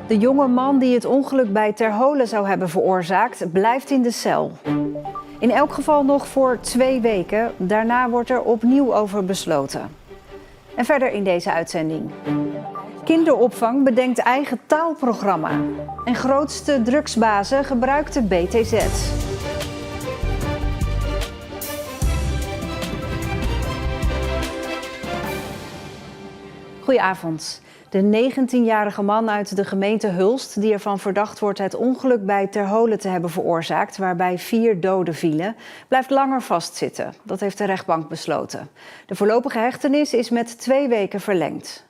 De jonge man die het ongeluk bij Terholen zou hebben veroorzaakt, blijft in de cel. In elk geval nog voor 2 weken. Daarna wordt er opnieuw over besloten. En verder in deze uitzending. Kinderopvang bedenkt eigen taalprogramma. En grootste drugsbazen gebruikt de BTZ. Goedenavond. De 19-jarige man uit de gemeente Hulst, die ervan verdacht wordt het ongeluk bij Terholen te hebben veroorzaakt, waarbij 4 doden vielen, blijft langer vastzitten. Dat heeft de rechtbank besloten. De voorlopige hechtenis is met 2 weken verlengd.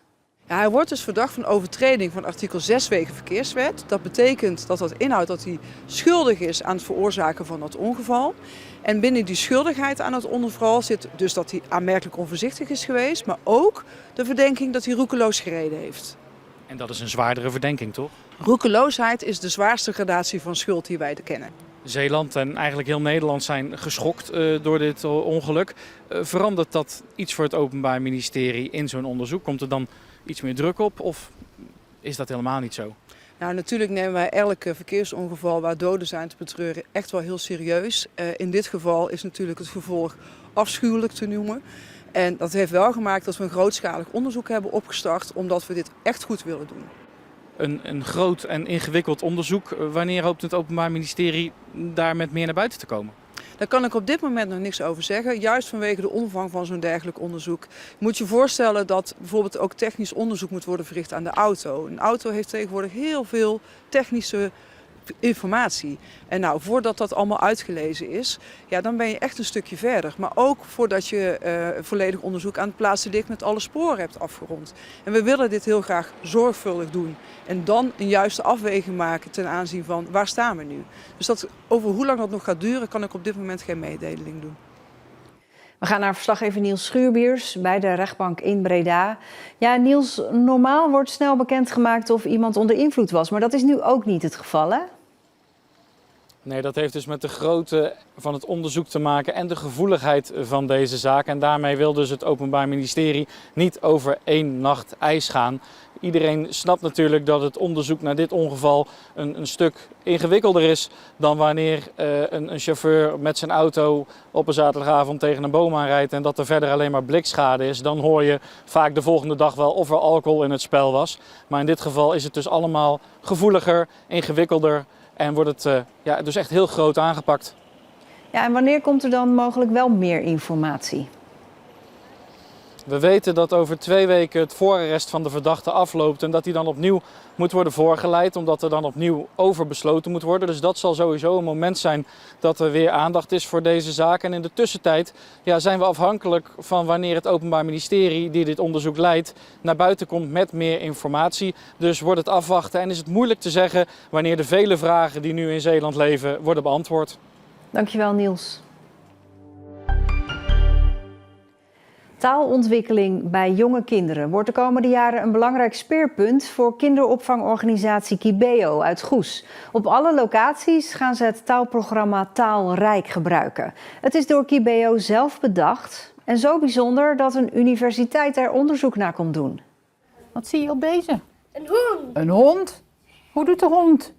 Ja, hij wordt dus verdacht van overtreding van artikel 6 Wegenverkeerswet. Dat betekent dat inhoudt dat hij schuldig is aan het veroorzaken van dat ongeval. En binnen die schuldigheid aan het ongeval zit dus dat hij aanmerkelijk onvoorzichtig is geweest, maar ook de verdenking dat hij roekeloos gereden heeft. En dat is een zwaardere verdenking, toch? Roekeloosheid is de zwaarste gradatie van schuld die wij kennen. Zeeland en eigenlijk heel Nederland zijn geschokt door dit ongeluk. Verandert dat iets voor het Openbaar Ministerie in zo'n onderzoek? Komt er dan iets meer druk op of is dat helemaal niet zo? Nou, natuurlijk nemen wij elk verkeersongeval waar doden zijn te betreuren echt wel heel serieus. In dit geval is natuurlijk het gevolg afschuwelijk te noemen. En dat heeft wel gemaakt dat we een grootschalig onderzoek hebben opgestart, omdat we dit echt goed willen doen. Een groot en ingewikkeld onderzoek. Wanneer hoopt het Openbaar Ministerie daar met meer naar buiten te komen? Daar kan ik op dit moment nog niks over zeggen, juist vanwege de omvang van zo'n dergelijk onderzoek. Je moet je voorstellen dat bijvoorbeeld ook technisch onderzoek moet worden verricht aan de auto. Een auto heeft tegenwoordig heel veel technische informatie. En nou, voordat dat allemaal uitgelezen is, ja, dan ben je echt een stukje verder. Maar ook voordat je volledig onderzoek aan het plaatsen ligt met alle sporen hebt afgerond. En we willen dit heel graag zorgvuldig doen. En dan een juiste afweging maken ten aanzien van waar staan we nu. Dus over hoe lang dat nog gaat duren, kan ik op dit moment geen mededeling doen. We gaan naar verslaggever Niels Schuurbiers bij de rechtbank in Breda. Ja, Niels, normaal wordt snel bekendgemaakt of iemand onder invloed was, maar dat is nu ook niet het geval, hè? Nee, dat heeft dus met de grootte van het onderzoek te maken en de gevoeligheid van deze zaak. En daarmee wil dus het Openbaar Ministerie niet over 1 nacht ijs gaan. Iedereen snapt natuurlijk dat het onderzoek naar dit ongeval een stuk ingewikkelder is dan wanneer een chauffeur met zijn auto op een zaterdagavond tegen een boom aanrijdt en dat er verder alleen maar blikschade is. Dan hoor je vaak de volgende dag wel of er alcohol in het spel was. Maar in dit geval is het dus allemaal gevoeliger, ingewikkelder en wordt het dus echt heel groot aangepakt. Ja, en wanneer komt er dan mogelijk wel meer informatie? We weten dat over 2 weken het voorarrest van de verdachte afloopt en dat hij dan opnieuw moet worden voorgeleid, omdat er dan opnieuw over besloten moet worden. Dus dat zal sowieso een moment zijn dat er weer aandacht is voor deze zaak. En in de tussentijd zijn we afhankelijk van wanneer het Openbaar Ministerie, die dit onderzoek leidt, naar buiten komt met meer informatie. Dus wordt het afwachten en is het moeilijk te zeggen wanneer de vele vragen die nu in Zeeland leven worden beantwoord. Dankjewel, Niels. Taalontwikkeling bij jonge kinderen wordt de komende jaren een belangrijk speerpunt voor kinderopvangorganisatie Kibeo uit Goes. Op alle locaties gaan ze het taalprogramma Taalrijk gebruiken. Het is door Kibeo zelf bedacht en zo bijzonder dat een universiteit er onderzoek naar komt doen. Wat zie je op deze? Een hond. Een hond? Hoe doet de hond?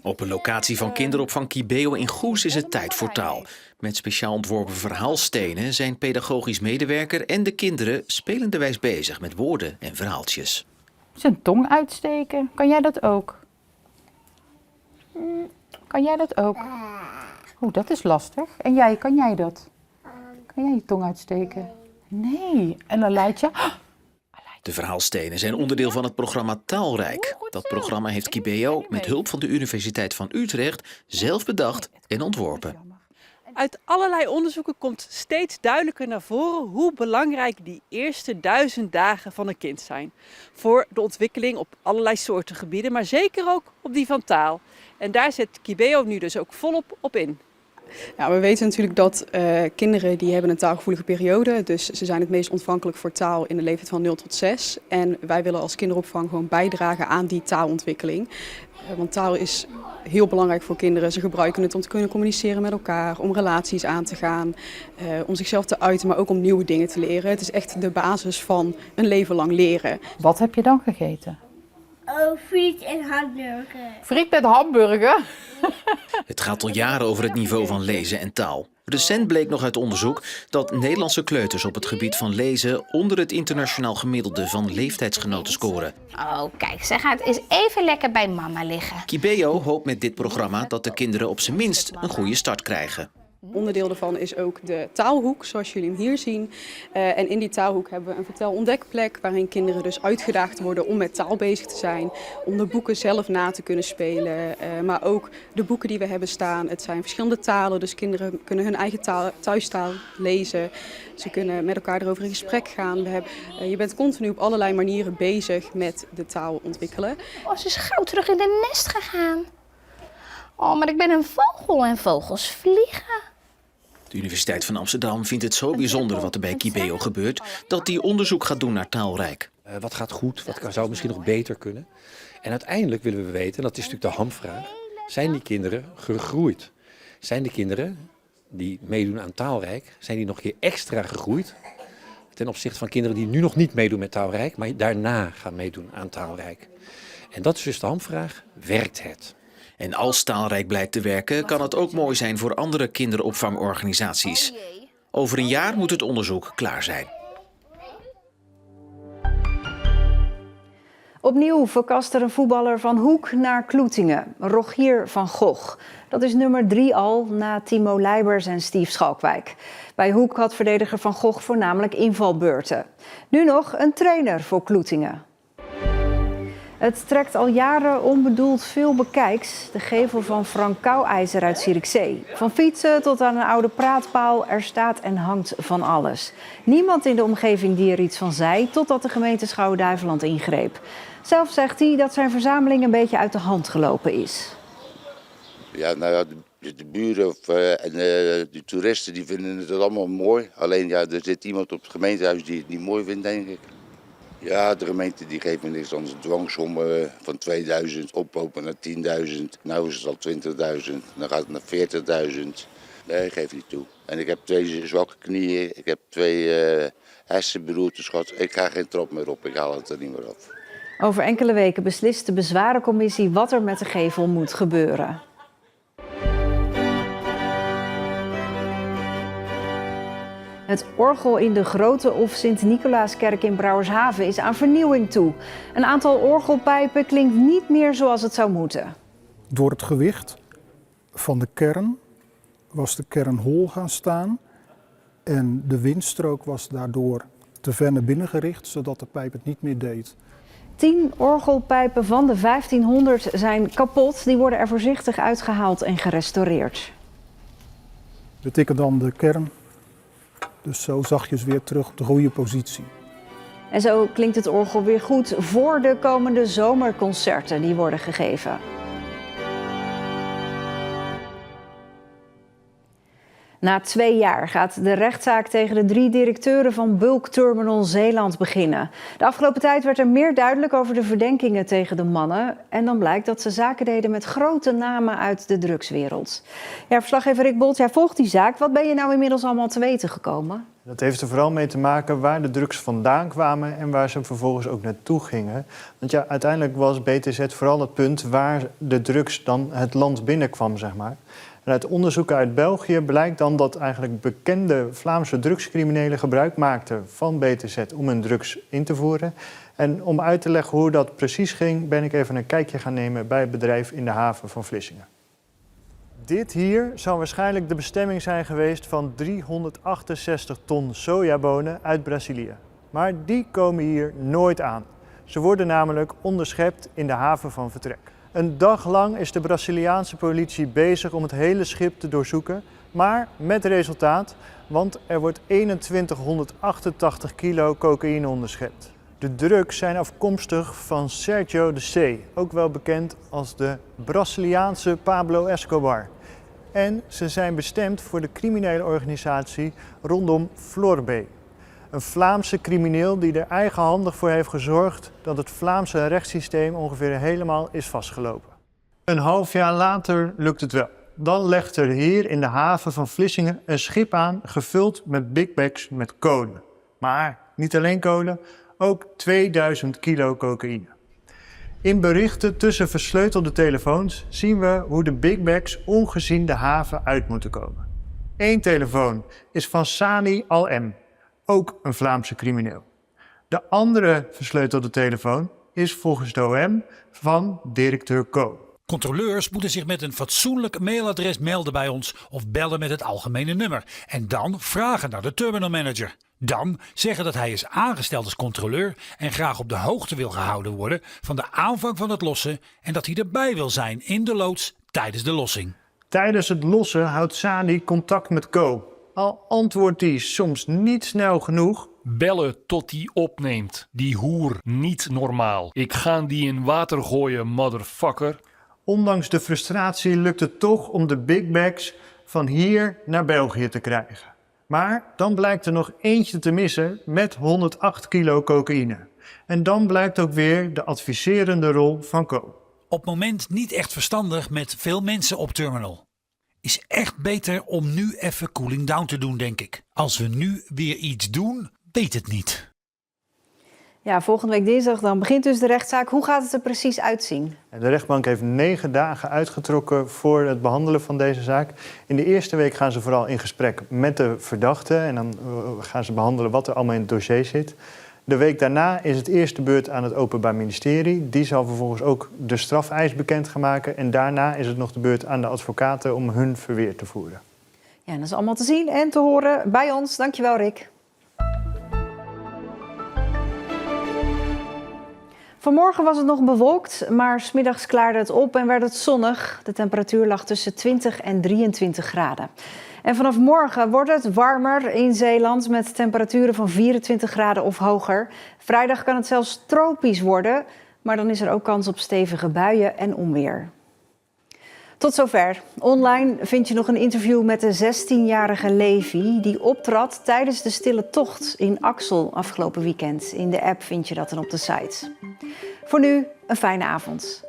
Op een locatie van kinderopvang Kibeo in Goes is het tijd voor taal. Met speciaal ontworpen verhaalstenen zijn pedagogisch medewerker en de kinderen spelenderwijs bezig met woorden en verhaaltjes. Zijn tong uitsteken. Kan jij dat ook? Kan jij dat ook? Oeh, dat is lastig. En jij, kan jij dat? Kan jij je tong uitsteken? Nee. En dan leid je... De verhaalstenen zijn onderdeel van het programma Taalrijk. Dat programma heeft Kibeo met hulp van de Universiteit van Utrecht zelf bedacht en ontworpen. Uit allerlei onderzoeken komt steeds duidelijker naar voren hoe belangrijk die eerste 1000 dagen van een kind zijn. Voor de ontwikkeling op allerlei soorten gebieden, maar zeker ook op die van taal. En daar zet Kibeo nu dus ook volop op in. Ja, we weten natuurlijk dat kinderen die hebben een taalgevoelige periode. Dus ze zijn het meest ontvankelijk voor taal in de leeftijd van 0 tot 6. En wij willen als kinderopvang gewoon bijdragen aan die taalontwikkeling. Want taal is heel belangrijk voor kinderen. Ze gebruiken het om te kunnen communiceren met elkaar, om relaties aan te gaan, om zichzelf te uiten, maar ook om nieuwe dingen te leren. Het is echt de basis van een leven lang leren. Wat heb je dan gegeten? Oh, friet en hamburger. Friet met hamburger? Het gaat al jaren over het niveau van lezen en taal. Recent bleek nog uit onderzoek dat Nederlandse kleuters op het gebied van lezen onder het internationaal gemiddelde van leeftijdsgenoten scoren. Oh, kijk, zij gaat eens even lekker bij mama liggen. Kibeo hoopt met dit programma dat de kinderen op zijn minst een goede start krijgen. Onderdeel daarvan is ook de taalhoek, zoals jullie hem hier zien. En in die taalhoek hebben we een vertel-ontdekplek waarin kinderen dus uitgedaagd worden om met taal bezig te zijn. Om de boeken zelf na te kunnen spelen, maar ook de boeken die we hebben staan. Het zijn verschillende talen, dus kinderen kunnen hun eigen thuistaal lezen. Ze kunnen met elkaar erover in gesprek gaan. Je bent continu op allerlei manieren bezig met de taal ontwikkelen. Oh, ze is gauw terug in de nest gegaan. Oh, maar ik ben een vogel en vogels vliegen. De Universiteit van Amsterdam vindt het zo bijzonder wat er bij Kibeo gebeurt, dat die onderzoek gaat doen naar Taalrijk. Wat gaat goed, wat zou misschien nog beter kunnen? En uiteindelijk willen we weten, en dat is natuurlijk de hamvraag, zijn die kinderen gegroeid? Zijn de kinderen die meedoen aan Taalrijk, zijn die nog een keer extra gegroeid? Ten opzichte van kinderen die nu nog niet meedoen met Taalrijk, maar daarna gaan meedoen aan Taalrijk. En dat is dus de hamvraag, werkt het? En als Taalrijk blijkt te werken, kan het ook mooi zijn voor andere kinderopvangorganisaties. Over een jaar moet het onderzoek klaar zijn. Opnieuw verkast er een voetballer van Hoek naar Kloetingen, Rogier van Gogh. Dat is nummer 3 al na Timo Leijbers en Steve Schalkwijk. Bij Hoek had verdediger van Gogh voornamelijk invalbeurten. Nu nog een trainer voor Kloetingen. Het trekt al jaren onbedoeld veel bekijks. De gevel van Frank Kouwijzer uit Zierikzee. Van fietsen tot aan een oude praatpaal, er staat en hangt van alles. Niemand in de omgeving die er iets van zei, totdat de gemeente Schouwen-Duiveland ingreep. Zelf zegt hij dat zijn verzameling een beetje uit de hand gelopen is. Ja, nou ja, de buren en de toeristen die vinden het allemaal mooi. Alleen ja, er zit iemand op het gemeentehuis die het niet mooi vindt, denk ik. Ja, de gemeente die geeft me niks anders. Dwangsommen van 2000 oplopen naar 10.000. Nou is het al 20.000. Dan gaat het naar 40.000. Nee, geef niet toe. En ik heb 2 zwakke knieën. Ik heb 2 hersenberoertes gehad. Ik ga geen trap meer op. Ik haal het er niet meer af. Over enkele weken beslist de bezwarencommissie wat er met de gevel moet gebeuren. Het orgel in de Grote of Sint-Nicolaaskerk in Brouwershaven is aan vernieuwing toe. Een aantal orgelpijpen klinkt niet meer zoals het zou moeten. Door het gewicht van de kern was de kern hol gaan staan. En de windstrook was daardoor te ver naar binnen gericht, zodat de pijp het niet meer deed. 10 orgelpijpen van de 1500 zijn kapot. Die worden er voorzichtig uitgehaald en gerestaureerd. We tikken dan de kern dus zo zachtjes weer terug op de goede positie. En zo klinkt het orgel weer goed voor de komende zomerconcerten die worden gegeven. Na 2 jaar gaat de rechtszaak tegen de 3 directeuren van Bulk Terminal Zeeland beginnen. De afgelopen tijd werd er meer duidelijk over de verdenkingen tegen de mannen. En dan blijkt dat ze zaken deden met grote namen uit de drugswereld. Ja, verslaggever Rick Bolt, jij volgt die zaak. Wat ben je nou inmiddels allemaal te weten gekomen? Dat heeft er vooral mee te maken waar de drugs vandaan kwamen en waar ze vervolgens ook naartoe gingen. Want ja, uiteindelijk was BTZ vooral het punt waar de drugs dan het land binnenkwam, zeg maar. En uit onderzoeken uit België blijkt dan dat eigenlijk bekende Vlaamse drugscriminelen gebruik maakten van BTZ om hun drugs in te voeren. En om uit te leggen hoe dat precies ging, ben ik even een kijkje gaan nemen bij het bedrijf in de haven van Vlissingen. Dit hier zou waarschijnlijk de bestemming zijn geweest van 368 ton sojabonen uit Brazilië. Maar die komen hier nooit aan. Ze worden namelijk onderschept in de haven van vertrek. Een dag lang is de Braziliaanse politie bezig om het hele schip te doorzoeken, maar met resultaat, want er wordt 2188 kilo cocaïne onderschept. De drugs zijn afkomstig van Sergio de C., ook wel bekend als de Braziliaanse Pablo Escobar. En ze zijn bestemd voor de criminele organisatie rondom Florbé. Een Vlaamse crimineel die er eigenhandig voor heeft gezorgd dat het Vlaamse rechtssysteem ongeveer helemaal is vastgelopen. Een half jaar later lukt het wel. Dan legt er hier in de haven van Vlissingen een schip aan gevuld met big bags met kolen. Maar niet alleen kolen, ook 2000 kilo cocaïne. In berichten tussen versleutelde telefoons zien we hoe de big bags ongezien de haven uit moeten komen. Eén telefoon is van Sani Al-M, ook een Vlaamse crimineel. De andere versleutelde telefoon is volgens de OM van directeur Co. Controleurs moeten zich met een fatsoenlijk mailadres melden bij ons of bellen met het algemene nummer. En dan vragen naar de terminalmanager. Dan zeggen dat hij is aangesteld als controleur en graag op de hoogte wil gehouden worden van de aanvang van het lossen en dat hij erbij wil zijn in de loods tijdens de lossing. Tijdens het lossen houdt Sani contact met Co. Al antwoordt hij soms niet snel genoeg. Bellen tot hij opneemt. Die hoer, niet normaal. Ik ga die in water gooien, motherfucker. Ondanks de frustratie lukt het toch om de big bags van hier naar België te krijgen. Maar dan blijkt er nog eentje te missen met 108 kilo cocaïne. En dan blijkt ook weer de adviserende rol van Co. Op het moment niet echt verstandig met veel mensen op terminal. Is echt beter om nu even cooling down te doen, denk ik. Als we nu weer iets doen, weet het niet. Ja, volgende week dinsdag dan begint dus de rechtszaak. Hoe gaat het er precies uitzien? De rechtbank heeft 9 dagen uitgetrokken voor het behandelen van deze zaak. In de eerste week gaan ze vooral in gesprek met de verdachte. En dan gaan ze behandelen wat er allemaal in het dossier zit. De week daarna is het eerst de beurt aan het Openbaar Ministerie. Die zal vervolgens ook de strafeis bekend gaan maken. En daarna is het nog de beurt aan de advocaten om hun verweer te voeren. Ja, en dat is allemaal te zien en te horen bij ons. Dankjewel, Rick. Vanmorgen was het nog bewolkt, maar 's middags klaarde het op en werd het zonnig. De temperatuur lag tussen 20 en 23 graden. En vanaf morgen wordt het warmer in Zeeland met temperaturen van 24 graden of hoger. Vrijdag kan het zelfs tropisch worden, maar dan is er ook kans op stevige buien en onweer. Tot zover. Online vind je nog een interview met de 16-jarige Levi die optrad tijdens de Stille Tocht in Axel afgelopen weekend. In de app vind je dat dan op de site. Voor nu een fijne avond.